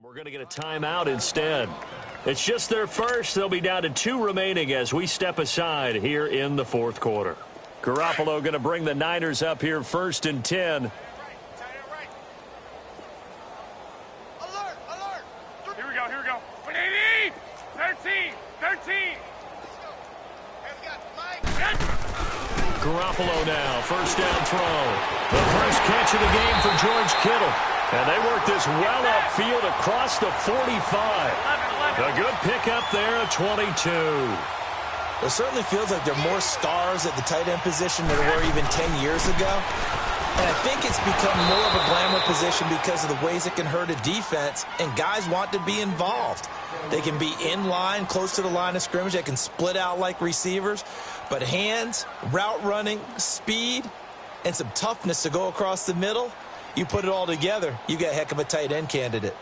We're going to get a timeout instead. It's just their first. They'll be down to 2 remaining as we step aside here in the fourth quarter. Garoppolo going to bring the Niners up here 1st and 10. Here we go. 13. Garoppolo now, first down throw. The first catch of the game for George Kittle. And they work this well upfield across the 45. A good pickup there at 22. It certainly feels like there are more stars at the tight end position than there were even 10 years ago. And I think it's become more of a glamour position because of the ways it can hurt a defense, and guys want to be involved. They can be in line, close to the line of scrimmage. They can split out like receivers. But hands, route running, speed, and some toughness to go across the middle, you put it all together, you got a heck of a tight end candidate.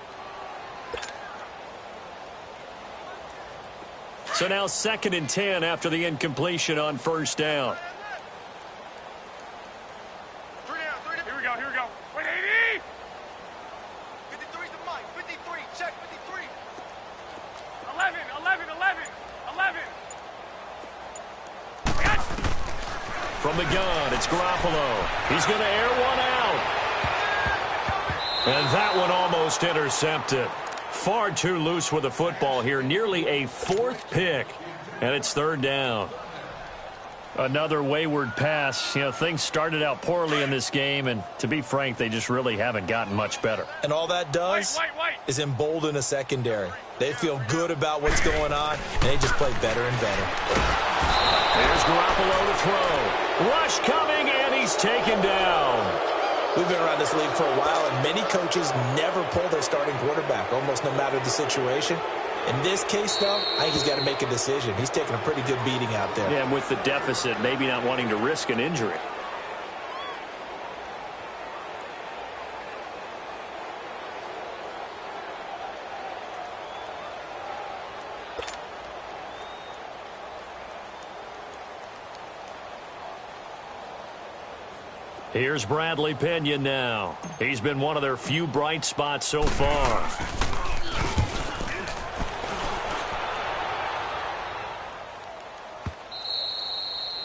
So now 2nd and 10 after the incompletion on first down. Here we go. 180. 53's the mic. 53. Check 53. 11. From the gun, it's Garoppolo. He's going to air one out. And that one almost intercepted. Far too loose with the football here. Nearly a 4th pick. And it's 3rd down. Another wayward pass. You know, things started out poorly in this game, and to be frank, they just really haven't gotten much better. And all that does is embolden a secondary. They feel good about what's going on, and they just play better and better. Here's Garoppolo to throw. Rush coming, and he's taken down. We've been around this league for a while, and many coaches never pull their starting quarterback, almost no matter the situation. In this case, though, I think he's got to make a decision. He's taking a pretty good beating out there. Yeah, and with the deficit, maybe not wanting to risk an injury. Here's Bradley Pinion now. He's been one of their few bright spots so far.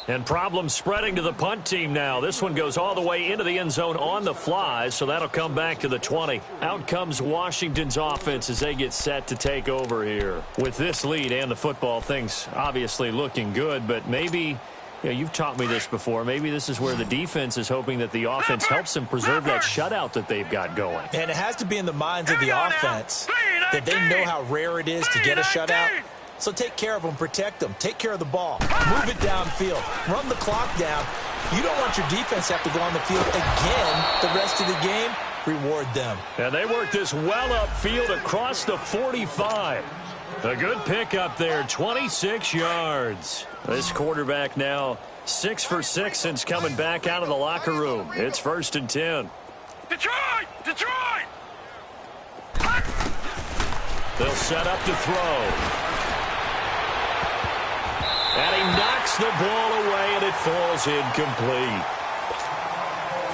And problems spreading to the punt team now. This one goes all the way into the end zone on the fly, so that'll come back to the 20. Out comes Washington's offense as they get set to take over here. With this lead and the football, things obviously looking good, but maybe, you know, you've taught me this before, maybe this is where the defense is hoping that the offense helps them preserve that shutout that they've got going. And it has to be in the minds of the offense that they know how rare it is to get a shutout. So take care of them, protect them, take care of the ball, move it downfield, run the clock down. You don't want your defense to have to go on the field again the rest of the game. Reward them. And they work this well upfield across the 45. A good pickup there, 26 yards. This quarterback now 6 for 6 since coming back out of the locker room. It's 1st and 10. Detroit! They'll set up to throw. And he knocks the ball away, and it falls incomplete.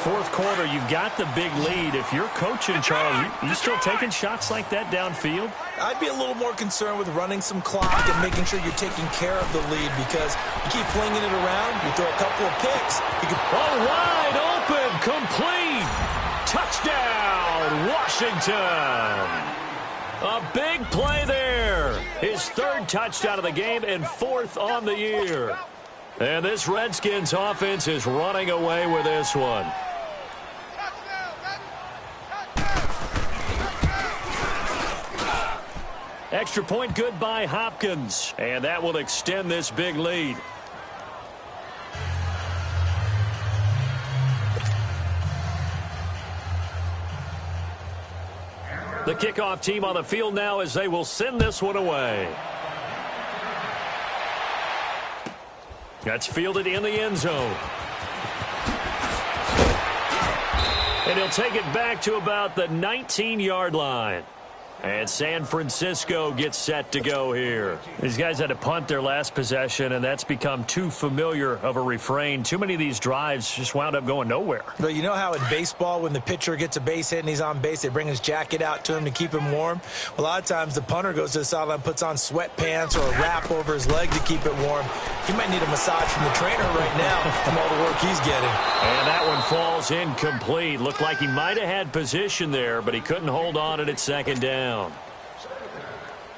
Fourth quarter, you've got the big lead. If you're coaching, Charlie, you still taking shots like that downfield? I'd be a little more concerned with running some clock and making sure you're taking care of the lead, because you keep flinging it around, you throw a couple of picks. You can... wide open, complete. Touchdown, Washington. A big play there. His 3rd touchdown of the game and 4th on the year. And this Redskins offense is running away with this one. Extra point good by Hopkins. And that will extend this big lead. The kickoff team on the field now as they will send this one away. That's fielded in the end zone. And he'll take it back to about the 19-yard line. And San Francisco gets set to go here. These guys had to punt their last possession, and that's become too familiar of a refrain. Too many of these drives just wound up going nowhere. Well, you know how in baseball, when the pitcher gets a base hit and he's on base, they bring his jacket out to him to keep him warm? Well, a lot of times the punter goes to the sideline, puts on sweatpants or a wrap over his leg to keep it warm. He might need a massage from the trainer right now from all the work he's getting. And that one falls incomplete. Looked like he might have had position there, but he couldn't hold on at second down.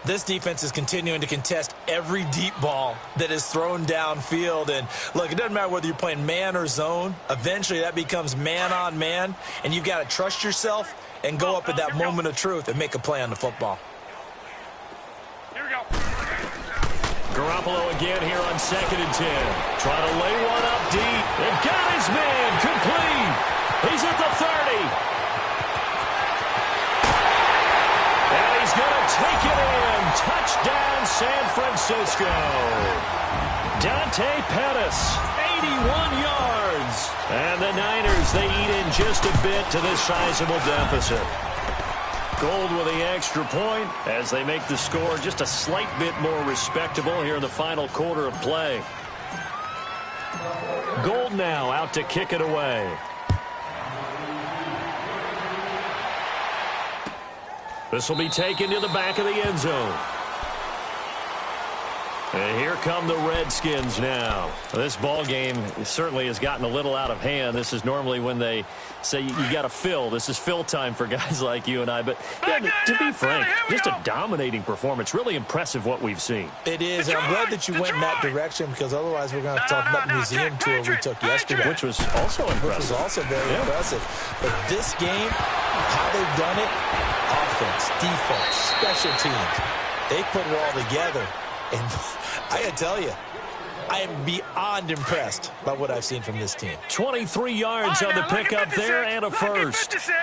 This defense is continuing to contest every deep ball that is thrown downfield. And, look, it doesn't matter whether you're playing man or zone. Eventually, that becomes man on man, and you've got to trust yourself and go up at that moment of truth and make a play on the football. Here we go. Garoppolo again here on 2nd and 10. Trying to lay one up deep. And got his man complete. He's at the 30. And he's going to take it in. Touchdown, San Francisco. Dante Pettis, 81 yards. And the Niners, they eat in just a bit to this sizable deficit. Gold with the extra point as they make the score just a slight bit more respectable here in the final quarter of play. Gold now out to kick it away. This will be taken to the back of the end zone. And here come the Redskins now. This ball game certainly has gotten a little out of hand. This is normally when they say you got to fill. This is fill time for guys like you and I. But yeah, to be frank, just a dominating performance. Really impressive what we've seen. It is. I'm glad that you went in that direction because otherwise we're going to talk about the museum tour we took yesterday. Which was also impressive. Which was also very impressive. But this game, how they've done it, offense, defense, special teams, they put it all together. And I got to tell you, I am beyond impressed by what I've seen from this team. 23 yards on the pickup there and a first. 56.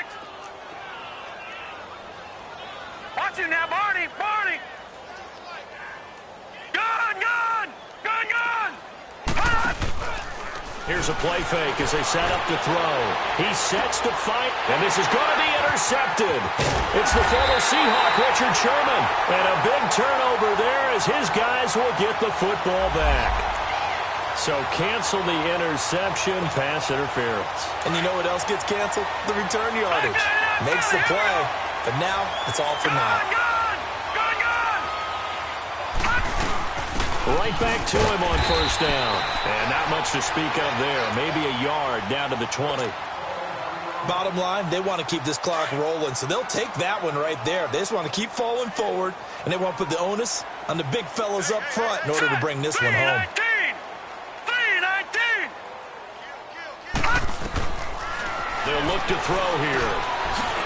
Watch it now, Barney. Barney. Gun, gun. Gun, gun. Here's a play fake as they set up to throw. He sets to fight, and this is going to be intercepted. It's the former Seahawk, Richard Sherman. And a big turnover there as his guys will get the football back. So cancel the interception, pass interference. And you know what else gets canceled? The return yardage. Makes the play, but now it's all for naught. Right back to him on first down. And not much to speak of there. Maybe a yard down to the 20. Bottom line, they want to keep this clock rolling, so they'll take that one right there. They just want to keep falling forward, and they want to put the onus on the big fellas up front in order to bring this one home. 3-19. They'll look to throw here.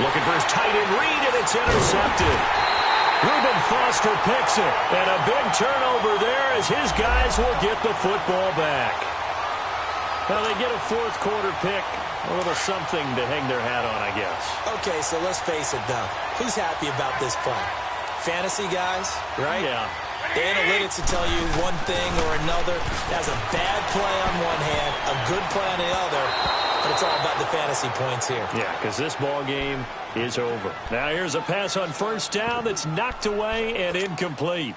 Looking for his tight end read, and it's intercepted. Reuben Foster picks it, and a big turnover there as his guys will get the football back. Now they get a fourth quarter pick, a little something to hang their hat on, I guess. Okay, so let's face it, though. Who's happy about this play? Fantasy guys, right? Yeah. The analytics will tell you one thing or another. That's a bad play on one hand, a good play on the other, but it's all about the fantasy points here. Yeah, because this ball game is over. Now here's a pass on first down that's knocked away and incomplete.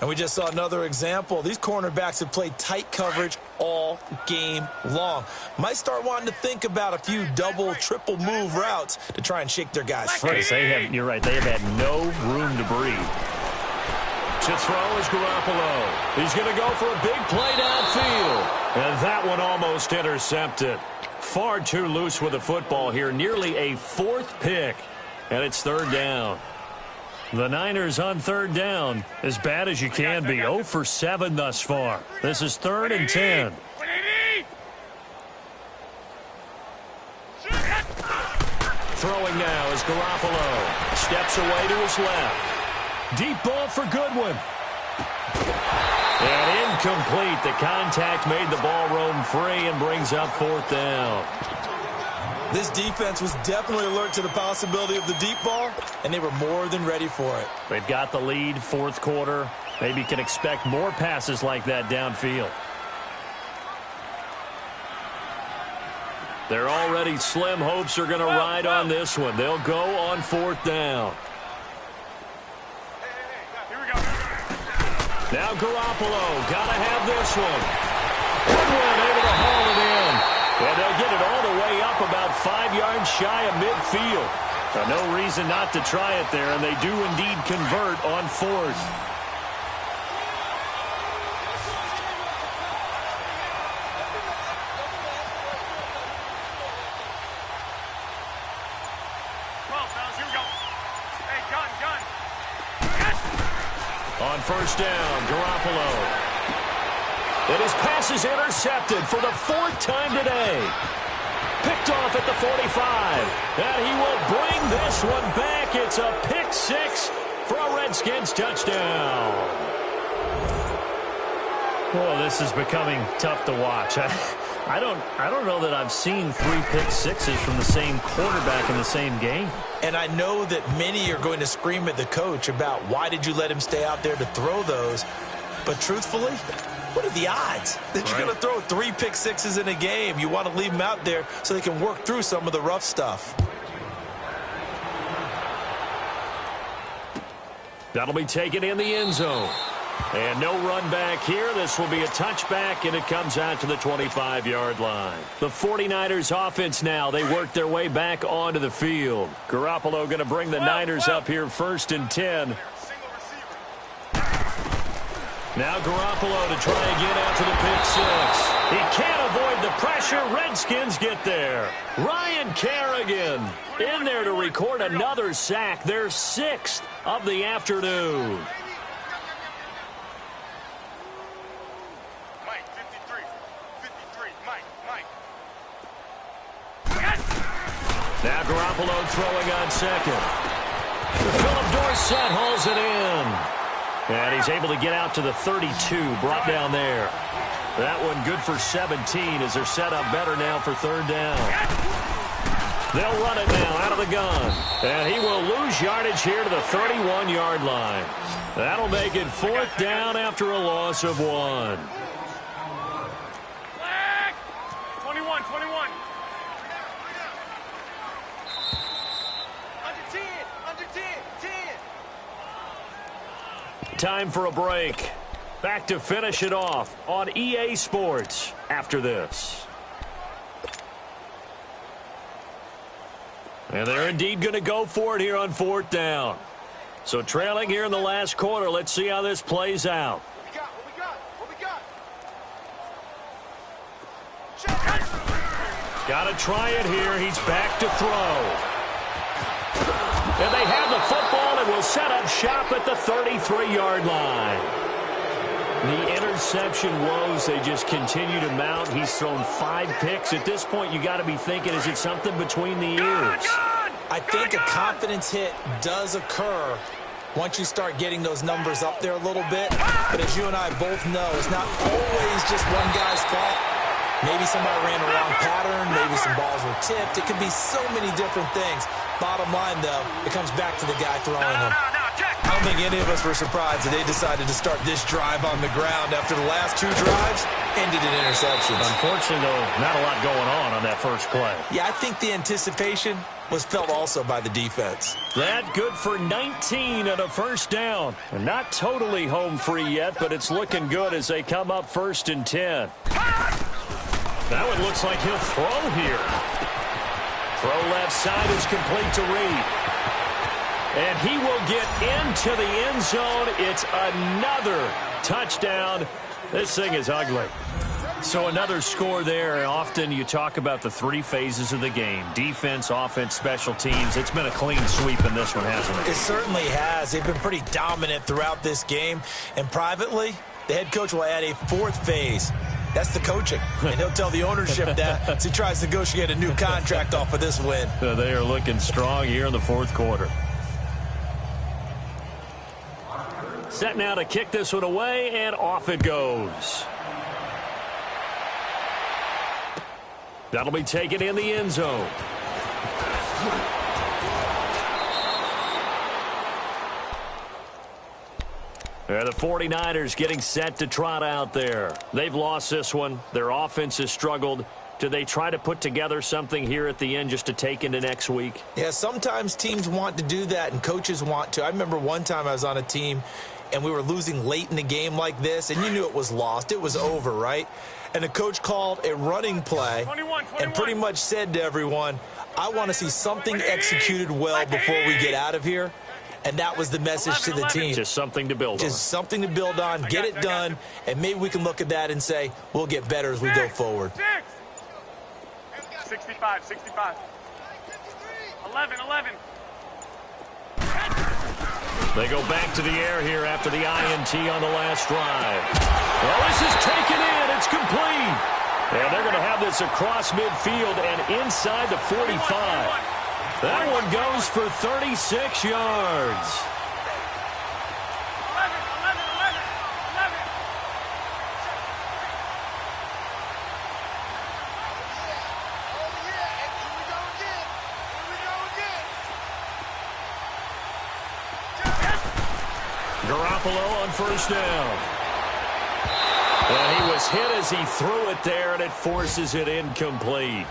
And we just saw another example. These cornerbacks have played tight coverage all game long. Might start wanting to think about a few double, triple move routes to try and shake their guys free. You're right. They have had no room to breathe. To throw is Garoppolo. He's going to go for a big play downfield. And that one almost intercepted. Far too loose with the football here. Nearly a fourth pick. And it's third down. The Niners on third down. As bad as you can be. 0 for 7 thus far. This is 3rd and 10. Throwing now is Garoppolo. Steps away to his left. Deep ball for Goodwin. And incomplete. The contact made the ball roam free and brings up fourth down. This defense was definitely alert to the possibility of the deep ball, and they were more than ready for it. They've got the lead, fourth quarter. Maybe can expect more passes like that downfield. Their already slim hopes are going to ride on this one. They'll go on fourth down. Now Garoppolo, gotta have this one. Good one, able to haul it in. And they'll get it all the way up about 5 yards shy of midfield. No reason not to try it there, and they do indeed convert on 4th. On 1st down, Garoppolo. And his pass is intercepted for the 4th time today. Picked off at the 45. And he will bring this one back. It's a pick 6 for a Redskins touchdown. Well, this is becoming tough to watch. I don't know that I've seen 3 pick sixes from the same quarterback in the same game. And I know that many are going to scream at the coach about why did you let him stay out there to throw those. But truthfully, what are the odds that you're going to throw 3 pick sixes in a game? You want to leave them out there so they can work through some of the rough stuff. That'll be taken in the end zone. And no run back here. This will be a touchback, and it comes out to the 25-yard line. The 49ers offense now. They work their way back onto the field. Garoppolo going to bring the Niners up here 1st and 10. Now Garoppolo to try again after the pick 6. He can't avoid the pressure. Redskins get there. Ryan Kerrigan in there to record another sack. Their 6th of the afternoon. Now Garoppolo throwing on 2nd. Philip Dorsett hauls it in. And he's able to get out to the 32, brought down there. That one good for 17 as they're set up better now for 3rd down. They'll run it now out of the gun. And he will lose yardage here to the 31-yard line. That'll make it 4th down after a loss of 1. 21. Time for a break. Back to finish it off on EA Sports after this. And they're indeed going to go for it here on 4th down. So trailing here in the last quarter. Let's see how this plays out. What we got? Got to try it here. He's back to throw. And they have the football and will set up shop at the 33-yard line. The interception woes, they just continue to mount. He's thrown 5 picks. At this point, you got to be thinking, is it something between the ears? I think a confidence hit does occur once you start getting those numbers up there a little bit. But as you and I both know, it's not always just one guy's fault. Maybe somebody ran a wrong pattern. Maybe some balls were tipped. It could be so many different things. Bottom line, though, it comes back to the guy throwing them. I don't think any of us were surprised that they decided to start this drive on the ground after the last 2 drives ended in interceptions. Unfortunately, though, not a lot going on that first play. Yeah, I think the anticipation was felt also by the defense. That good for 19 and a 1st down. And not totally home free yet, but it's looking good as they come up 1st and 10. That one looks like he'll throw here. Throw left side is complete to Reed. And he will get into the end zone. It's another touchdown. This thing is ugly. So another score there. Often you talk about the 3 phases of the game. Defense, offense, special teams. It's been a clean sweep in this one, hasn't it? It certainly has. They've been pretty dominant throughout this game. And privately, the head coach will add a 4th phase. That's the coaching. And he'll tell the ownership that as he tries to negotiate a new contract off of this win. They are looking strong here in the 4th quarter. Set now to kick this one away, and off it goes. That'll be taken in the end zone. The 49ers getting set to trot out there. They've lost this one. Their offense has struggled. Do they try to put together something here at the end just to take into next week? Yeah, sometimes teams want to do that and coaches want to. I remember one time I was on a team and we were losing late in the game like this, and you knew it was lost. It was over, right? And the coach called a running play 21. and pretty much said to everyone, I want to see something executed well before we get out of here. And that was the message to the team. Just something to build on. Just something to build on, get it done, and maybe we can look at that and say, we'll get better as we go forward. 65. 11. They go back to the air here after the INT on the last drive. Well, this is taken in. It's complete. And they're going to have this across midfield and inside the 45. That one goes for 36 yards. 11. Garoppolo on first down. And he was hit as he threw it there, and it forces it incomplete.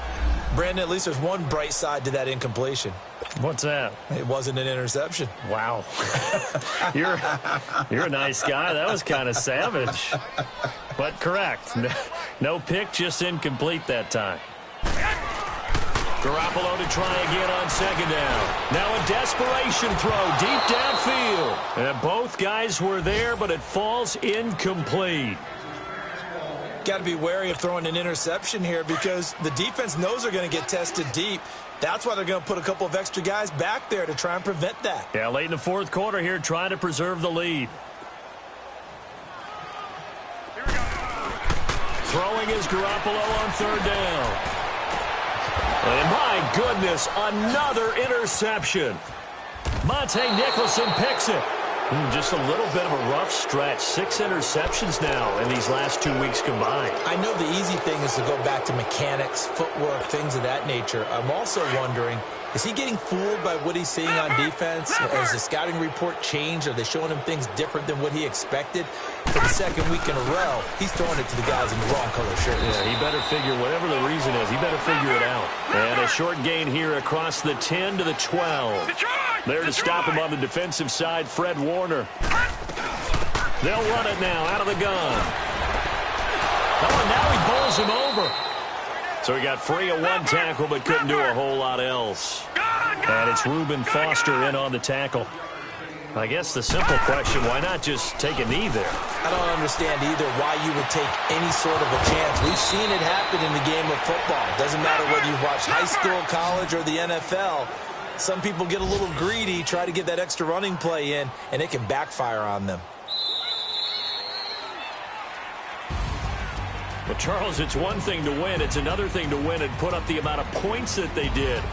Brandon, at least there's one bright side to that incompletion. What's that? It wasn't an interception. Wow. You're a nice guy. That was kind of savage. But correct. No pick, just incomplete that time. Garoppolo to try again on second down. Now a desperation throw deep downfield. And both guys were there, but it falls incomplete. Got to be wary of throwing an interception here because the defense knows they're going to get tested deep. That's why they're going to put a couple of extra guys back there to try and prevent that. Yeah, late in the fourth quarter here, trying to preserve the lead. Here we go. Throwing is Garoppolo on third down. And my goodness, another interception. Monte Nicholson picks it. Just a little bit of a rough stretch. 6 interceptions now in these last 2 weeks combined. I know the easy thing is to go back to mechanics, footwork, things of that nature. I'm also wondering, is he getting fooled by what he's seeing on defense? Has the scouting report changed? Are they showing him things different than what he expected? For the second week in a row, he's throwing it to the guys in the wrong color shirts. Yeah, he better figure, whatever the reason is, he better figure it out. And a short gain here across the 10 to the 12. There to stop him on the defensive side, Fred Warner. They'll run it now out of the gun. Oh, and now he bowls him over. So he got free of one tackle but couldn't do a whole lot else. And it's Reuben Foster in on the tackle. I guess the simple question, why not just take a knee there? I don't understand either why you would take any sort of a chance. We've seen it happen in the game of football. Doesn't matter whether you watch high school, college, or the NFL. Some people get a little greedy, try to get that extra running play in, and it can backfire on them. But, Charles, it's one thing to win. It's another thing to win and put up the amount of points that they did.